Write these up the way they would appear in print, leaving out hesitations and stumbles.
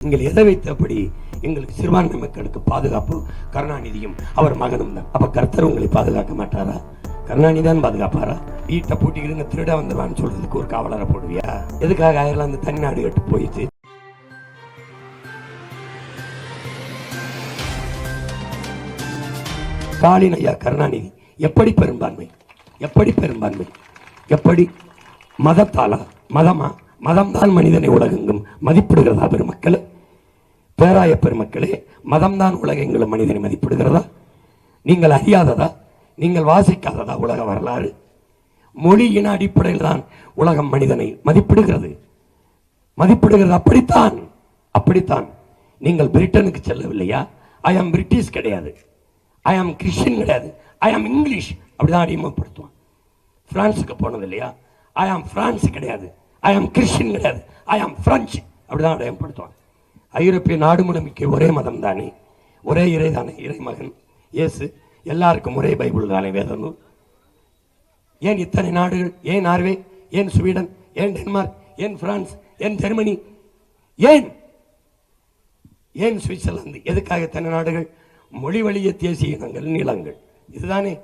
நீங்கள் எதை வைத்தபடி எங்களுக்கு சிறுபான்மை மக்களுக்கு பாதுகாப்பு கருணாநிதியும் அவர் மகனும் தான். அப்ப கர்த்தர் உங்களை பாதுகாக்க மாட்டாரா? கருணாநிதி தான் பாதுகாப்பாரா? வீட்டை பூட்டிக்கிட்டு திருட வந்துருவான்னு சொல்றதுக்கு ஒரு காவலரை போடுவியா? எதுக்காக அயர்லாந்து தனிநாடு கட்டு போயிடுச்சு? ஸ்டாலின் ஐயா கருணாநிதி எப்படி பெரும்பான்மை, எப்படி பெரும்பான்மை, எப்படி மதத்தாலா? மதமா? மதம்தான் மனிதனை உலகெங்கும் மதிப்பிடுகிறதா? பெருமக்களே, பேராய பெருமக்களே, மதம்தான் உலகெங்கிலும் மனிதனை மதிப்பிடுகிறதா? நீங்கள் அறியாததா? நீங்கள் வாசிக்காததா? உலக வரலாறு மொழியின் அடிப்படையில் தான் உலகம் மனிதனை மதிப்பிடுகிறது, மதிப்பிடுகிறது. அப்படித்தான், அப்படித்தான். நீங்கள் பிரிட்டனுக்கு செல்லவில்லையா? ஐ ஆம் பிரிட்டிஷ் கிடையாது, ஐ ஆம் கிறிஸ்டின் கிடையாது, ஐ ஆம் இங்கிலீஷ் அப்படிதான் அடிமைப்படுத்துவான். பிரான்ஸுக்கு போனது இல்லையா? ஐ ஆம் பிரான்ஸ் கிடையாது, ஐ ஆம் கிறிஸ்டின் கிடையாது, ஐ ஆம் பிரெஞ்சு அப்படிதான் அடையப்படுத்துவான். ஐரோப்பிய நாடு முழுமைக்கு ஒரே மதம் தானே, ஒரே இறை தானே, இறைமகன் இயேசு. எல்லாருக்கும் ஒரே பைபிள் தானே, வேத நூல். ஏன் இத்தனை நாடுகள்? ஏன் நார்வே, ஏன் ஸ்வீடன், ஏன் டென்மார்க், ஏன் பிரான்ஸ், ஏன் ஜெர்மனி, ஏன் ஏன் சுவிட்சர்லாந்து? எதுக்காக இத்தனை நாடுகள்? மொழி வழிய தேசிய இனங்கள், நிலங்கள். இதுதானே.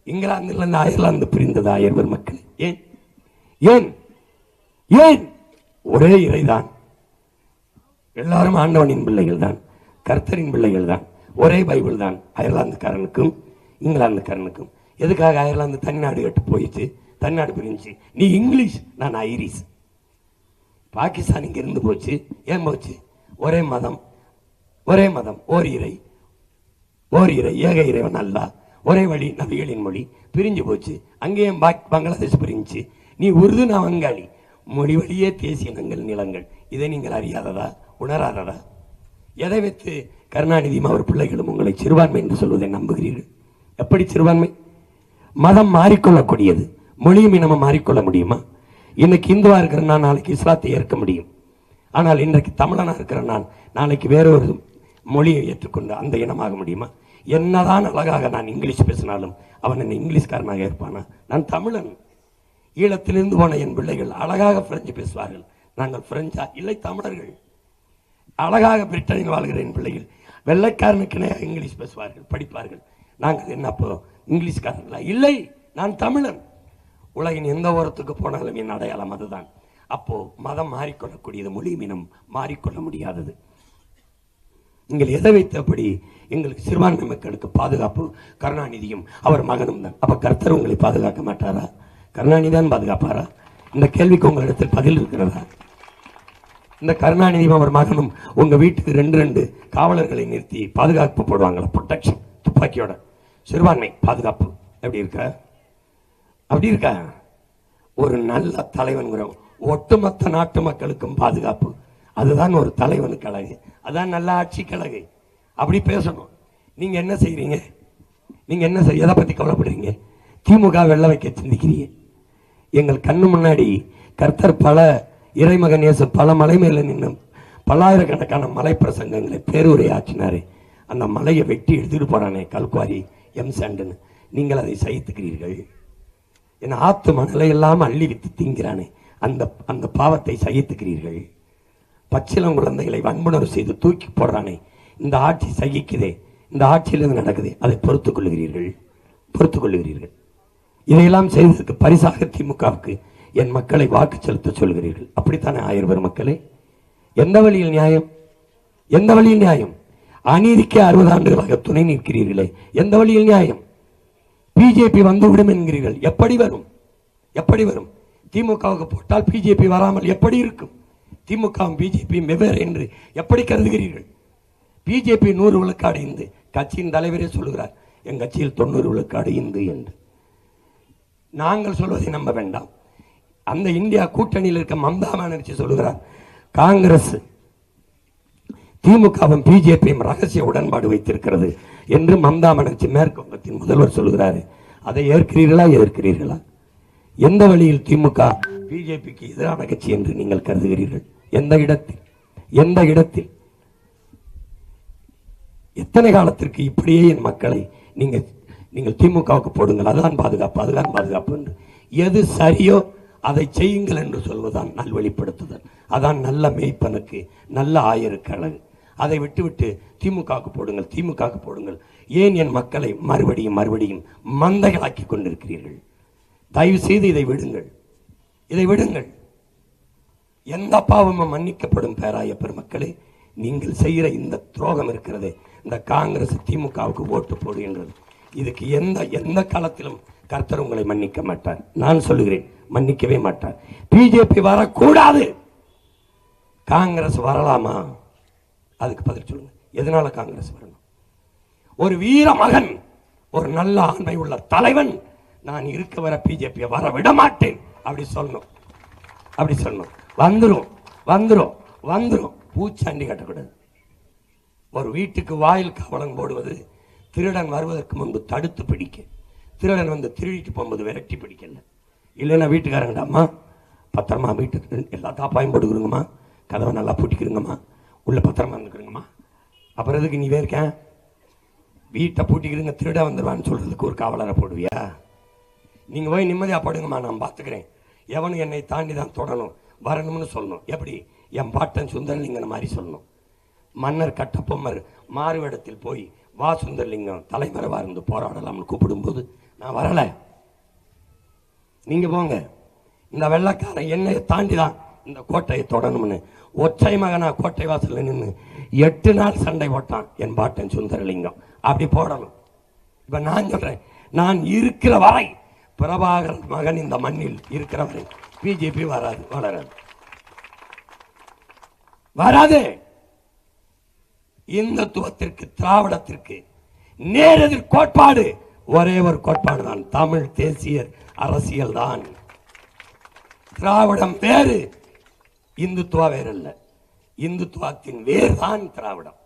இங்கிலாந்திலிருந்து அயர்லாந்து பிரிந்தது அயர்வர் மக்கள். ஏன் ஏன் ஏன்? ஒரே இறைதான், எல்லாரும் ஆண்டவனின் பிள்ளைகள் தான், கர்த்தரின் பிள்ளைகள் தான், ஒரே பைபிள் தான் அயர்லாந்துக்காரனுக்கும் இங்கிலாந்துக்காரனுக்கும். எதுக்காக அயர்லாந்து தனிநாடு கட்டு போயிடுச்சு? தனிநாடு பிரிஞ்சு. நீ இங்கிலீஷ், நான் ஐரிஷ். பாகிஸ்தான் இங்க இருந்து போச்சு. ஏன் போச்சு? ஒரே மதம், ஒரே மதம், ஓர் இறை, ஓர் இறை, ஏக இறைவன் அல்லா, ஒரே வழி, நபிகளின் மொழி. பிரிஞ்சு போச்சு. அங்கேயும் பங்களாதேஷ் பிரிஞ்சு. நீ உருது, நான் வங்காளி. மொழி வழியே தேசிய இனங்கள், நிலங்கள். இதை நீங்கள் அறியாததா? உணராததா? எதை வைத்து கருணாநிதியும் அவர் பிள்ளைகளும் உங்களை சிறுபான்மை என்று சொல்வதை நம்புகிறீர்கள்? எப்படி சிறுபான்மை? மதம் மாறிக்கொள்ளக்கூடியது, மொழியும் இனமும் மாறிக்கொள்ள முடியுமா? இன்னைக்கு இந்துவா இருக்கிற நான் நாளைக்கு இஸ்லாத்தை ஏற்க முடியும். ஆனால் இன்றைக்கு தமிழனா இருக்கிற நான் நாளைக்கு வேற ஒரு மொழியை ஏற்றுக்கொண்டு அந்த இனமாக முடியுமா? என்னதான் அழகாக நான் இங்கிலீஷ் பேசினாலும் அவன் என்னை இங்கிலீஷ்காரனாக இருப்பானா? நான் தமிழன். ஈழத்திலிருந்து போன என் பிள்ளைகள் அழகாக பிரெஞ்சு பேசுவார்கள். நாங்கள் பிரெஞ்சா? இல்லை, தமிழர்கள். அழகாக பிரிட்டனில் வாழ்கிற என் பிள்ளைகள் வெள்ளைக்காரனுக்கு இங்கிலீஷ் பேசுவார்கள், படிப்பார்கள். நாங்கள் என்ன அப்போ இங்கிலீஷ்காரர்களா? இல்லை, நான் தமிழன். உலகின் எந்த ஓரத்துக்கு போனாலும் என் அடையாளம் அதுதான். அப்போ மதம் மாறிக்கொள்ளக்கூடியது, மொழி இனம் மாறிக்கொள்ள முடியாதது. நீங்கள் எதை வைத்தபடி எங்களுக்கு சிறுபான்மை மக்களுக்கு பாதுகாப்பு கருணாநிதியும் அவர் மகனும் தான். அப்ப கர்த்தர் உங்களை பாதுகாக்க மாட்டாரா? கருணாநிதி தான் பாதுகாப்பாரா? இந்த கேள்விக்கு உங்களிடத்தில் பதில் இருக்கிறதா? இந்த கருணாநிதியும் அவர் மகனும் உங்க வீட்டுக்கு 2 காவலர்களை நிறுத்தி பாதுகாப்பு போடுவாங்களா? ப்ரொடெக்ஷன், துப்பாக்கியோட. சிறுபான்மை பாதுகாப்பு எப்படி இருக்க? அப்படி இருக்கா? ஒரு நல்ல தலைவன், ஒட்டுமொத்த நாட்டு மக்களுக்கும் பாதுகாப்பு. அதுதான் ஒரு தலைவனுக்கு அழகு, அதான் நல்ல ஆட்சிக்கு அழகு. அப்படி பேசணும். நீங்க என்ன செய்யறீங்க? நீங்க என்ன எதை பத்தி கவலைப்படுறீங்க? திமுக வெள்ள வைக்க சிந்திக்கிறீங்க. எங்கள் கண்ணு முன்னாடி கர்த்தர் பல இறைமகன் இயேசு பல மலை மேல நின்று பல்லாயிரக்கணக்கான மலை பிரசங்கங்களை பேருரை ஆற்றினாரு. அந்த மலையை வெட்டி எடுத்துட்டு போறானே கல்குவாரி, எம் சாண்டுன்னு. நீங்கள் அதை சகித்துக்கிறீர்கள். என் ஆத்து மணலை எல்லாம் அள்ளி வித்து திங்கிறானே, அந்த அந்த பாவத்தை சகித்துக்கிறீர்கள். பச்சிலம் குழந்தைகளை வன்புணர்வு செய்து தூக்கி போடுறானே, இந்த ஆட்சி சகிக்குதே, இந்த ஆட்சியிலிருந்து நடக்குது, அதை பொறுத்துக் கொள்ளுகிறீர்கள், பொறுத்துக் கொள்ளுகிறீர்கள். இதையெல்லாம் செய்ததற்கு பரிசாக திமுகவுக்கு என் மக்களை வாக்கு செலுத்த சொல்கிறீர்கள். அப்படித்தானே ஆயிரம் மக்களே? எந்த வழியில் நியாயம்? எந்த வழியில் நியாயம்? அநீதிக்கு 60 ஆண்டுகளாக துணை நிற்கிறீர்களே, எந்த வழியில் நியாயம்? பிஜேபி வந்துவிடும் என்கிறீர்கள். எப்படி வரும்? எப்படி வரும்? திமுகவுக்கு போட்டால் பிஜேபி வராமல் எப்படி இருக்கும்? திமுகவும் பிஜேபியும் வெவ்வேறு என்று எப்படி கருதுகிறீர்கள்? பிஜேபி 100 விழுக்காடு இந்து, கட்சியின் தலைவரே சொல்லுகிறார் என் கட்சியில் 90 விழுக்காடு இந்து என்று. நாங்கள் சொல்வதை நம்ப வேண்டாம். அந்த இந்தியா கூட்டணியில் இருக்க மம்தா பானர்ஜி சொல்லுகிறார் காங்கிரஸ் திமுகவும் பிஜேபியும் ரகசிய உடன்பாடு வைத்திருக்கிறது என்று மம்தா பானர்ஜி மேற்கு வங்கத்தின் முதல்வர் சொல்லுகிறாரு. அதை ஏற்கிறீர்களா? எதிர்க்கிறீர்களா? எந்த வழியில் திமுக பிஜேபிக்கு எதிரான கட்சி என்று நீங்கள் கருதுகிறீர்கள்? எந்த இடத்தில்? எந்த இடத்தில்? எத்தனை காலத்திற்கு இப்படியே என் மக்களை நீங்கள் திமுகவுக்கு போடுங்கள், அதுதான் பாதுகாப்பு, அதுதான் பாதுகாப்பு என்று. எது சரியோ அதை செய்யுங்கள் என்று சொல்வதுதான் நல்வழிப்படுத்துதல். அதான் நல்ல மேய்ப்பனுக்கு நல்ல ஆயருக்கு அழகு. அதை விட்டுவிட்டு திமுகவுக்கு போடுங்கள், திமுகவுக்கு போடுங்கள். ஏன் என் மக்களை மறுபடியும் மறுபடியும் மந்தைகளாக்கி கொண்டிருக்கிறீர்கள்? தயவு செய்து இதை விடுங்கள், இதை விடுங்கள். எந்த பாவமும் மன்னிக்கப்படும் பேராய பெருமக்களே, நீங்கள் செய்கிற இந்த துரோகம் இருக்கிறது, இந்த காங்கிரஸ் திமுகவுக்கு ஓட்டு போடுகின்றது, இதுக்கு எந்த காலத்திலும் கர்த்தர் உங்களை மன்னிக்க மாட்டார். நான் சொல்லுகிறேன், மன்னிக்கவே மாட்டார். பிஜேபி வரக்கூடாது, காங்கிரஸ் வரலாமா? அதுக்கு பதில் சொல்லுங்க. எதனால காங்கிரஸ் வரணும்? ஒரு வீர மகன், ஒரு நல்ல ஆண்மை உள்ள தலைவன், நான் இருக்க வர பிஜேபியை வர விட மாட்டேன் அப்படி சொல்லணும், அப்படி சொல்லணும். வந்துரும் வந்துரும் வந்துரும். பூச்சாண்டி கட்டக்கூடாது. ஒரு வீட்டுக்கு வாயில் காவலன் போடுவது திருடன் வருவதற்கு முன்பு தடுத்து பிடிக்க, திருடன் வந்து திருடிட்டு போகும்போது விரட்டி பிடிக்கல. இல்லைன்னா வீட்டுக்காரங்கடா, அம்மா பத்திரமா வீட்டுக்கு எல்லா தாப்பாயும் போட்டுக்கிறோங்கம்மா, கதவை நல்லா பூட்டிக்கிறோங்கம்மா, உள்ள பத்திரமா இருந்துக்கிறோங்கம்மா. அப்புறம் எதுக்கு நீ வேர்க்க வீட்டை பூட்டிக்கிறீங்க, திருட வந்துடுவான்னு சொல்றதுக்கு ஒரு காவலரை போடுவியா? நீங்க போய் நிம்மதியா படுங்கம்மா, நான் பார்த்துக்கிறேன், எவனும் என்னை தாண்டி தான் தொடணும் வரணும்னு சொல்லணும். எப்படி? என் பாட்டன் சுந்தரலிங்கம் மாதிரி சொல்லணும். மன்னர் கட்டபொம்மர் மாறுவேடத்தில் போய் வா சுந்தரலிங்கம் தலைமறைவா இருந்து போராடலாம்னு கூப்பிடும்போது நான் வரல, நீங்க போங்க, இந்த வெள்ளக்காரன் என்னை தாண்டி தான் இந்த கோட்டையை தொடணும்னு ஒற்றை மகனா கோட்டை வாசல்ல நின்று 8 நாள் சண்டை போட்டான் என் பாட்டன் சுந்தரலிங்கம். அப்படி போடணும். இப்ப நான் சொல்றேன், நான் இருக்கிற வரை, பிரபாகரன் மகன் இந்த மண்ணில் இருக்கிற வரை பிஜேபி வராது, வளராது, வராது. இந்துத்துவத்திற்கு திராவிடத்திற்கு நேரெதிர் கோட்பாடு ஒரே ஒரு கோட்பாடு தான், தமிழ் தேசிய அரசியல் தான். திராவிடம் வேறு, இந்துத்துவா வேறல்ல. இந்துத்துவத்தின் வேறு தான் திராவிடம்.